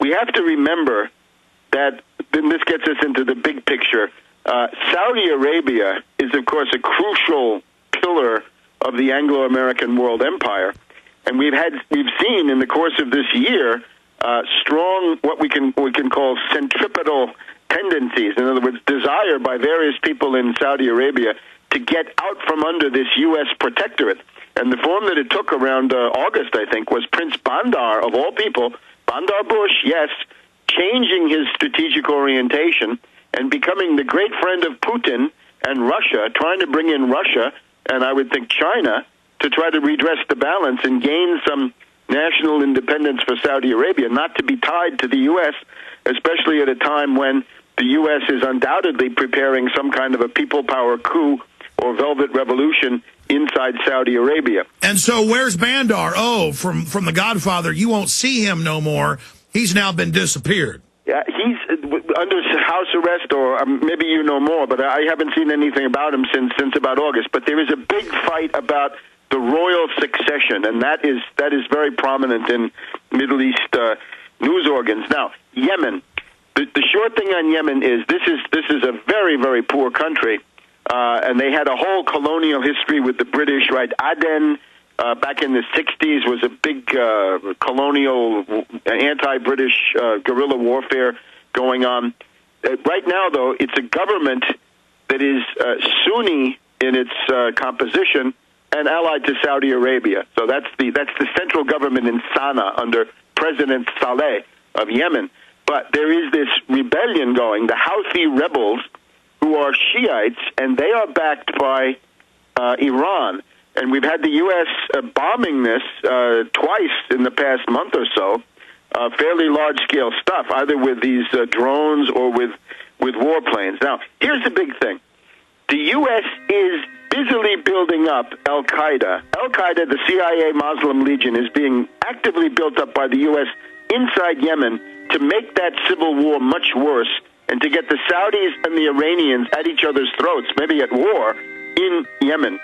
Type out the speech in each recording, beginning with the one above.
we have to remember that, then this gets us into the big picture. Saudi Arabia is, of course, a crucial pillar of the Anglo-American world empire. And we've seen in the course of this year strong, what we can call centripetal tendencies. In other words, desire by various people in Saudi Arabia to get out from under this U.S. protectorate. And the form that it took around August, I think, was Prince Bandar, of all people, Bandar Bush, yes, changing his strategic orientation and becoming the great friend of Putin and Russia, trying to bring in Russia and I would think China to try to redress the balance and gain some national independence for Saudi Arabia, not to be tied to the U.S., especially at a time when the U.S. is undoubtedly preparing some kind of a people power coup or velvet revolution inside Saudi Arabia. And so where's Bandar? Oh, from The Godfather, you won't see him no more. He's now been disappeared. Yeah, he's under house arrest, or maybe you know more, but I haven't seen anything about him since about August. But there is a big fight about the royal succession, and that is very prominent in Middle East news organs. Now, Yemen. The short thing on Yemen is this is a very, very poor country, and they had a whole colonial history with the British, right? Aden, back in the 60s, was a big colonial anti-British guerrilla warfare going on. Right now, though, it's a government that is Sunni in its composition and allied to Saudi Arabia. So that's the central government in Sana'a under President Saleh of Yemen. But there is this rebellion going, the Houthi rebels, who are Shiites, and they are backed by Iran. And we've had the U.S. bombing this twice in the past month or so, fairly large-scale stuff, either with these drones or with warplanes. Now, here's the big thing. The U.S. is busily building up al-qaeda. Al-Qaeda, the CIA Muslim Legion, is being actively built up by the U.S. inside Yemen to make that civil war much worse and to get the Saudis and the Iranians at each other's throats, maybe at war, in Yemen.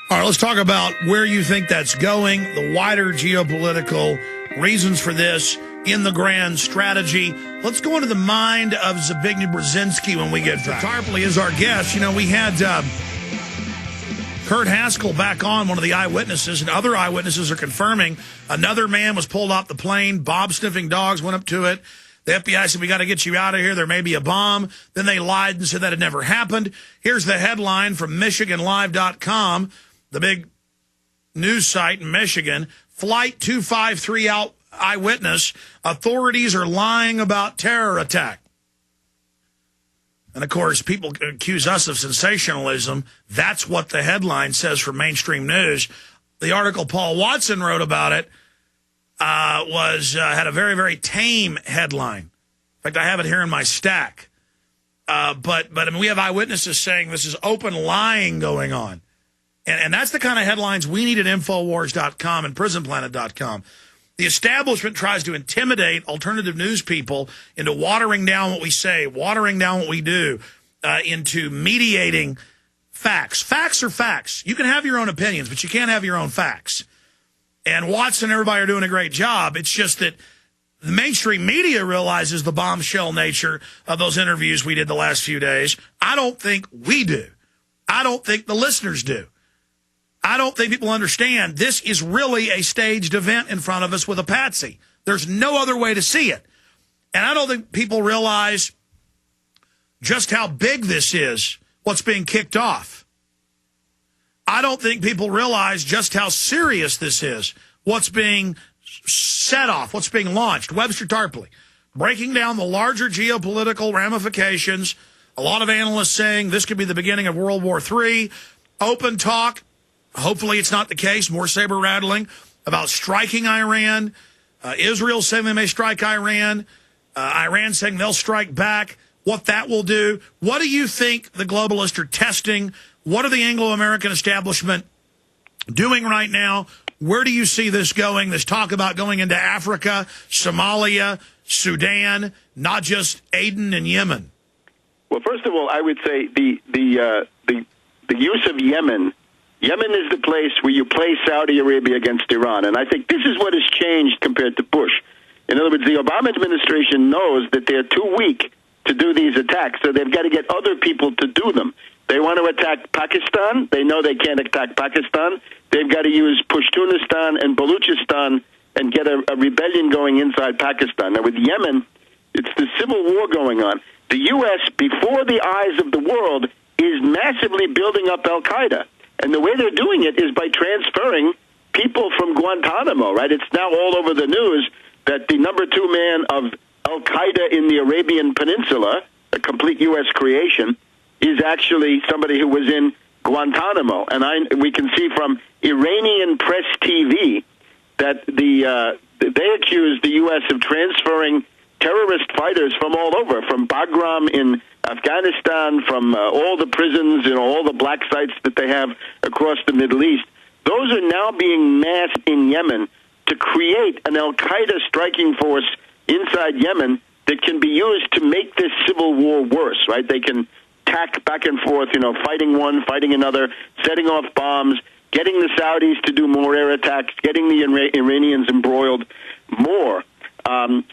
All right, let's talk about where you think that's going, the wider geopolitical reasons for this in the grand strategy. Let's go into the mind of Zbigniew Brzezinski when we get back. Tarpley is our guest. You know, we had Kurt Haskell back on, one of the eyewitnesses, and other eyewitnesses are confirming another man was pulled off the plane. Bob-sniffing dogs went up to it. The FBI said, we got to get you out of here. There may be a bomb. Then they lied and said that had never happened. Here's the headline from MichiganLive.com, the big news site in Michigan. Flight 253 eyewitness. Authorities are lying about terror attack. And, of course, people accuse us of sensationalism. That's what the headline says from mainstream news. The article Paul Watson wrote about it had a very, very tame headline. In fact, I have it here in my stack. But I mean, we have eyewitnesses saying this is open lying going on. And that's the kind of headlines we need at Infowars.com and PrisonPlanet.com. The establishment tries to intimidate alternative news people into watering down what we say, watering down what we do, into mediating facts. Facts are facts. You can have your own opinions, but you can't have your own facts. And Watson and everybody are doing a great job. It's just that the mainstream media realizes the bombshell nature of those interviews we did the last few days. I don't think we do. I don't think the listeners do. I don't think people understand this is really a staged event in front of us with a patsy. There's no other way to see it. And I don't think people realize just how big this is, what's being kicked off. I don't think people realize just how serious this is, what's being set off, what's being launched. Webster Tarpley, breaking down the larger geopolitical ramifications. A lot of analysts saying this could be the beginning of World War III. Open talk. Hopefully it's not the case. More saber-rattling about striking Iran. Israel saying they may strike Iran. Iran saying they'll strike back. What that will do. What do you think the globalists are testing? What are the Anglo-American establishment doing right now? Where do you see this going? This talk about going into Africa, Somalia, Sudan, not just Aden and Yemen. Well, first of all, I would say the use of Yemen. Yemen is the place where you play Saudi Arabia against Iran, and I think this is what has changed compared to Bush. In other words, the Obama administration knows that they're too weak to do these attacks, so they've got to get other people to do them. They want to attack Pakistan. They know they can't attack Pakistan. They've got to use Pashtunistan and Baluchistan and get a rebellion going inside Pakistan. Now, with Yemen, it's the civil war going on. The U.S., before the eyes of the world, is massively building up al-Qaeda. And the way they're doing it is by transferring people from Guantanamo, right? It's now all over the news that the number 2 man of al-Qaeda in the Arabian Peninsula, a complete U.S. creation, is actually somebody who was in Guantanamo. And we can see from Iranian press TV that they accuse the U.S. of transferring terrorist fighters from all over, from Bagram in Afghanistan, from all the prisons, all the black sites that they have across the Middle East. Those are now being massed in Yemen to create an al-Qaeda striking force inside Yemen that can be used to make this civil war worse, right? They can tack back and forth, fighting one, fighting another, setting off bombs, getting the Saudis to do more air attacks, getting the Iranians embroiled more.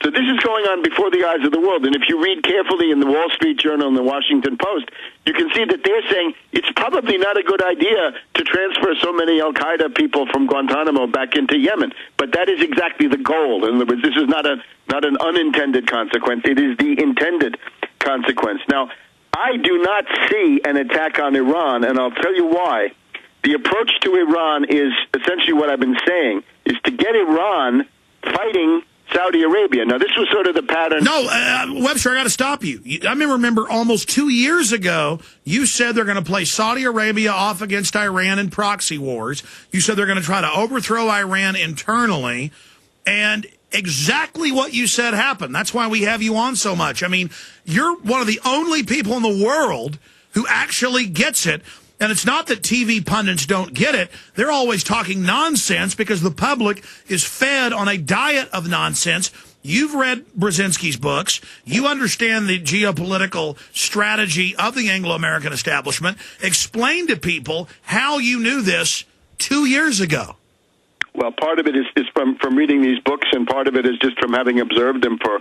So this is going on before the eyes of the world. And if you read carefully in the Wall Street Journal and the Washington Post, you can see that they're saying it's probably not a good idea to transfer so many al-Qaeda people from Guantanamo back into Yemen. But that is exactly the goal. In other words, this is not an unintended consequence. It is the intended consequence. Now, I do not see an attack on Iran, and I'll tell you why. The approach to Iran is essentially what I've been saying, is to get Iran fighting Saudi Arabia. Now, this was sort of the pattern. No, Webster, I got to stop you. I remember almost 2 years ago, you said they're going to play Saudi Arabia off against Iran in proxy wars. You said they're going to try to overthrow Iran internally. And exactly what you said happened. That's why we have you on so much. I mean, you're one of the only people in the world who actually gets it. And it's not that TV pundits don't get it. They're always talking nonsense because the public is fed on a diet of nonsense. You've read Brzezinski's books. You understand the geopolitical strategy of the Anglo-American establishment. Explain to people how you knew this 2 years ago. Well, part of it is from reading these books, and part of it is just from having observed them for,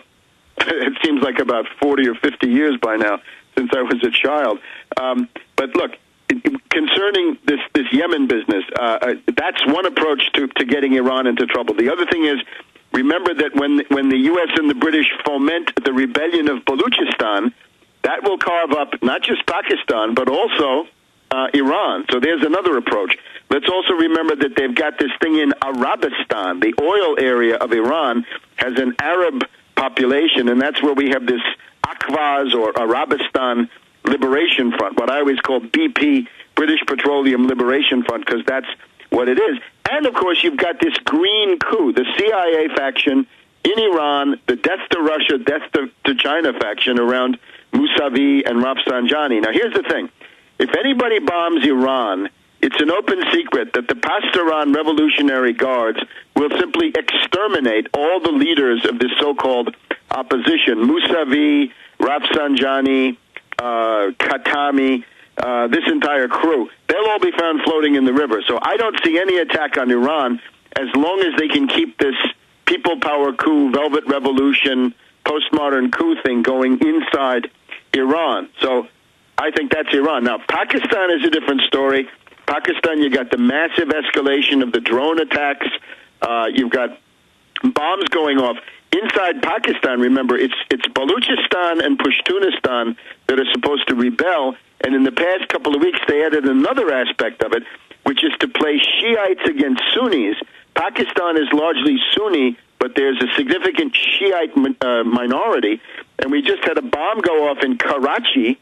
it seems like about 40 or 50 years by now, since I was a child. But look, concerning this Yemen business, that's one approach to getting Iran into trouble. The other thing is, remember that when the U.S. and the British foment the rebellion of Baluchistan, that will carve up not just Pakistan, but also Iran. So there's another approach. Let's also remember that they've got this thing in Arabistan. The oil area of Iran has an Arab population, and that's where we have this Akhvaz or Arabistan Liberation Front, what I always call BP, British Petroleum Liberation Front, because that's what it is. And, of course, you've got this green coup, the CIA faction in Iran, the death to Russia, death to China faction around Mousavi and Rafsanjani. Now, here's the thing. If anybody bombs Iran, it's an open secret that the Pastoran Revolutionary Guards will simply exterminate all the leaders of this so-called opposition, Mousavi, Rafsanjani, Khatami, this entire crew. They'll all be found floating in the river. So I don't see any attack on Iran as long as they can keep this people power coup, velvet revolution, postmodern coup thing going inside Iran. So I think that's Iran. Now, Pakistan is a different story. Pakistan, you got the massive escalation of the drone attacks. You've got bombs going off. Inside Pakistan, remember, it's Baluchistan and Pashtunistan that are supposed to rebel, and in the past couple of weeks they added another aspect of it, which is to play Shiites against Sunnis. Pakistan is largely Sunni, but there's a significant Shiite minority, and we just had a bomb go off in Karachi,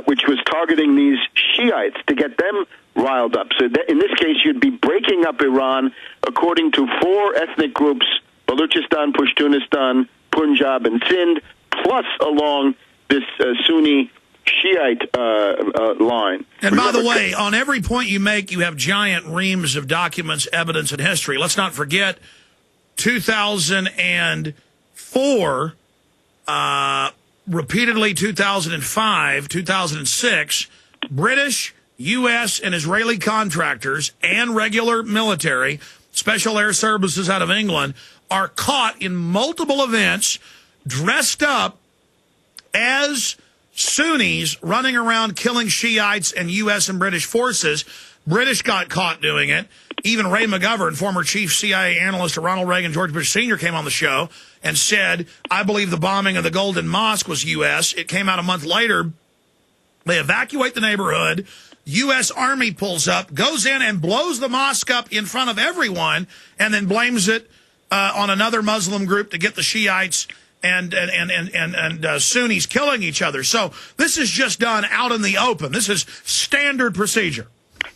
which was targeting these Shiites to get them riled up. So in this case, you'd be breaking up Iran according to 4 ethnic groups, Baluchistan, Pashtunistan, Punjab, and Sindh, plus along this Sunni Shiite line. And by the way, on every point you make, you have giant reams of documents, evidence, and history. Let's not forget 2004, repeatedly 2005, 2006, British, U.S., and Israeli contractors and regular military, special air services out of England, are caught in multiple events dressed up as Sunnis running around killing Shiites and U.S. and British forces. British got caught doing it. Even Ray McGovern, former chief CIA analyst of Ronald Reagan, George Bush Sr., came on the show and said, I believe the bombing of the Golden Mosque was U.S. It came out a month later. They evacuate the neighborhood. U.S. Army pulls up, goes in and blows the mosque up in front of everyone, and then blames it on another Muslim group to get the Shiites and Sunnis killing each other. So this is just done out in the open. This is standard procedure.